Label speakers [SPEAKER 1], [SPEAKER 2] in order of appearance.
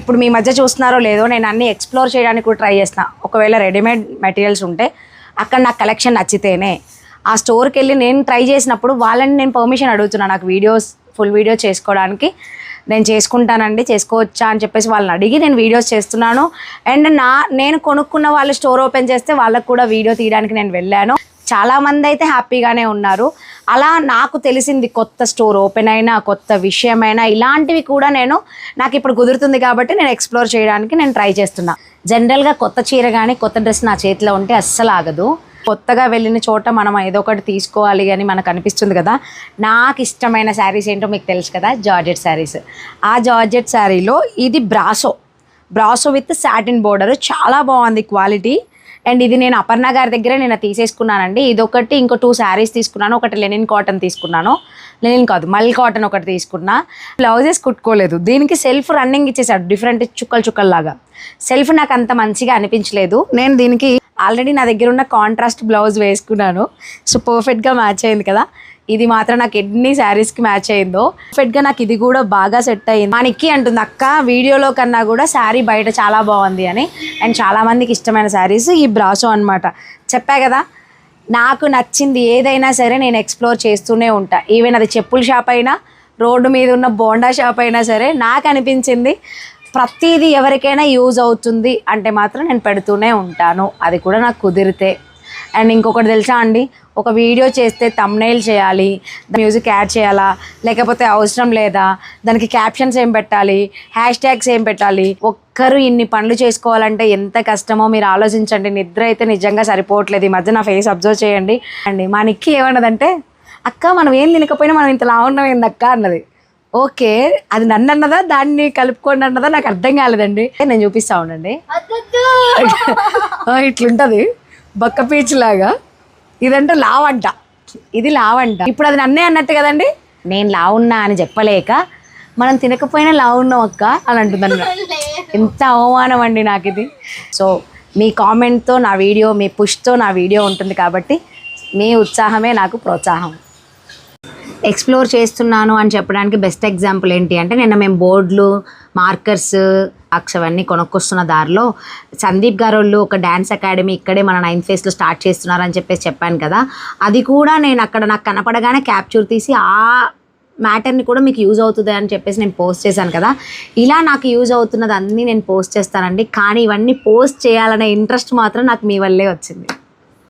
[SPEAKER 1] ఇప్పుడు మీ మధ్య చూస్తున్నారో లేదో నేను అన్నీ ఎక్స్ప్లోర్ చేయడానికి కూడా ట్రై చేస్తున్నా. ఒకవేళ రెడీమేడ్ మెటీరియల్స్ ఉంటే అక్కడ నాకు కలెక్షన్ నచ్చితేనే ఆ స్టోర్కి వెళ్ళి నేను ట్రై చేసినప్పుడు వాళ్ళని నేను పర్మిషన్ అడుగుతున్నాను. నాకు ఫుల్ వీడియో చేసుకోవడానికి నేను చేసుకుంటానండి, చేసుకోవచ్చా అని చెప్పేసి వాళ్ళని అడిగి నేను వీడియోస్ చేస్తున్నాను. అండ్ నేను కొనుక్కున్న వాళ్ళు స్టోర్ ఓపెన్ చేస్తే వాళ్ళకు కూడా వీడియో తీయడానికి నేను వెళ్ళాను. చాలామంది అయితే హ్యాపీగానే ఉన్నారు. అలా నాకు తెలిసింది కొత్త స్టోర్ ఓపెన్ అయినా కొత్త విషయమైనా ఇలాంటివి కూడా నాకు ఇప్పుడు కుదురుతుంది కాబట్టి నేను ఎక్స్ప్లోర్ చేయడానికి నేను ట్రై చేస్తున్నా. జనరల్గా కొత్త చీర కానీ కొత్త డ్రెస్ నా చేతిలో ఉంటే అస్సలు ఆగదు. కొత్తగా వెళ్ళిన చోట మనం ఏదో ఒకటి తీసుకోవాలి అని మనకు అనిపిస్తుంది కదా. నాకు ఇష్టమైన శారీస్ ఏంటో మీకు తెలుసు కదా, జార్జెట్ శారీస్. ఆ జార్జెట్ శారీలో ఇది బ్రాసో విత్ సాటిన్ బోర్డర్, చాలా బాగుంది క్వాలిటీ. అండ్ ఇది నేను అపర్ణ గారి దగ్గర నేను తీసేసుకున్నానండి. ఇదొకటి, ఇంకో 2 శారీస్ తీసుకున్నాను. ఒకటి లెనిన్ కాటన్ తీసుకున్నాను, లెనిన్ కాదు మల్ కాటన్ ఒకటి తీసుకున్నా. బ్లౌజెస్ కుట్టుకోలేదు, దీనికి సెల్ఫ్ రన్నింగ్ ఇచ్చేసాడు, డిఫరెంట్ చుక్కల్లాగా. సెల్ఫ్ నాకు అంత మంచిగా అనిపించలేదు. నేను దీనికి ఆల్రెడీ నా దగ్గర ఉన్న కాంట్రాస్ట్ బ్లౌజ్ వేసుకున్నాను. సో పర్ఫెక్ట్గా మ్యాచ్ అయింది కదా. ఇది మాత్రం నాకు ఎన్ని శారీస్కి మ్యాచ్ అయిందో. పర్ఫెక్ట్గా నాకు ఇది కూడా బాగా సెట్ అయింది. మా నిక్కి అంటుంది, అక్క వీడియోలో కన్నా కూడా శారీ బయట చాలా బాగుంది అని. అండ్ చాలామందికి ఇష్టమైన శారీస్ ఈ బ్రాసో అనమాట. చెప్పా కదా, నాకు నచ్చింది ఏదైనా సరే నేను ఎక్స్ప్లోర్ చేస్తూనే ఉంటా. ఈవెన్ అది చెప్పుల షాప్ అయినా, రోడ్డు మీద ఉన్న బోండా షాప్ అయినా సరే, నాకు అనిపించింది ప్రతిదీ ఎవరికైనా యూజ్ అవుతుంది అంటే మాత్రం నేను పెడుతూనే ఉంటాను, అది కూడా నాకు కుదిరితే. అండ్ ఇంకొకటి తెలుసా అండి, ఒక వీడియో చేస్తే థంబ్నెయిల్ చేయాలి, మ్యూజిక్ యాడ్ చేయాలా లేకపోతే అవసరం లేదా, దానికి క్యాప్షన్స్ ఏం పెట్టాలి, హ్యాష్ ట్యాగ్స్ ఏం పెట్టాలి, ఒక్కరు ఇన్ని పనులు చేసుకోవాలంటే ఎంత కష్టమో మీరు ఆలోచించండి. నిద్ర అయితే నిజంగా సరిపోవట్లేదు ఈ మధ్య. నా ఫేస్ అబ్జర్వ్ చేయండి అండి. మా నిక్కి ఏమన్నదంటే, అక్క మనం ఏం తినకపోయినా మనం ఇంత లావున్నాం ఏందక్క అన్నది. ఓకే, అది నన్ను అన్నదా దాన్ని కలుపుకోండి అన్నదా నాకు అర్థం కాలేదండి. నేను చూపిస్తా ఉండండి. ఇట్లుంటుంది బక్క పీచ్ లాగా. ఇదంటే లావంట, ఇది లావంట. ఇప్పుడు అది నన్నే అన్నట్టు కదండి. నేను లావున్నా అని చెప్పలేక మనం తినకపోయినా లావున్నాం అక్క అని అంటుందన్న. ఎంత అవమానం అండి నాకు ఇది. సో మీ కామెంట్తో నా వీడియో, మీ పుష్తో నా వీడియో ఉంటుంది కాబట్టి మీ ఉత్సాహమే నాకు ప్రోత్సాహం. ఎక్స్ప్లోర్ చేస్తున్నాను అని చెప్పడానికి బెస్ట్ ఎగ్జాంపుల్ ఏంటి అంటే, నిన్న మేము బోర్డులు, మార్కర్స్, అవన్నీ కొనుక్కొస్తున్న దారిలో సందీప్ గారు వాళ్ళు ఒక డ్యాన్స్ అకాడమీ ఇక్కడే మన 9th ఫేజ్లో స్టార్ట్ చేస్తున్నారని చెప్పాను కదా. అది కూడా నేను అక్కడ నాకు కనపడగానే క్యాప్చర్ తీసి ఆ మ్యాటర్ని కూడా మీకు యూజ్ అవుతుంది అని చెప్పేసి నేను పోస్ట్ చేశాను కదా. ఇలా నాకు యూజ్ అవుతున్నది అన్నీ నేను పోస్ట్ చేస్తానండి. కానీ ఇవన్నీ పోస్ట్ చేయాలనే ఇంట్రెస్ట్ మాత్రం నాకు మీ వల్లే వచ్చింది.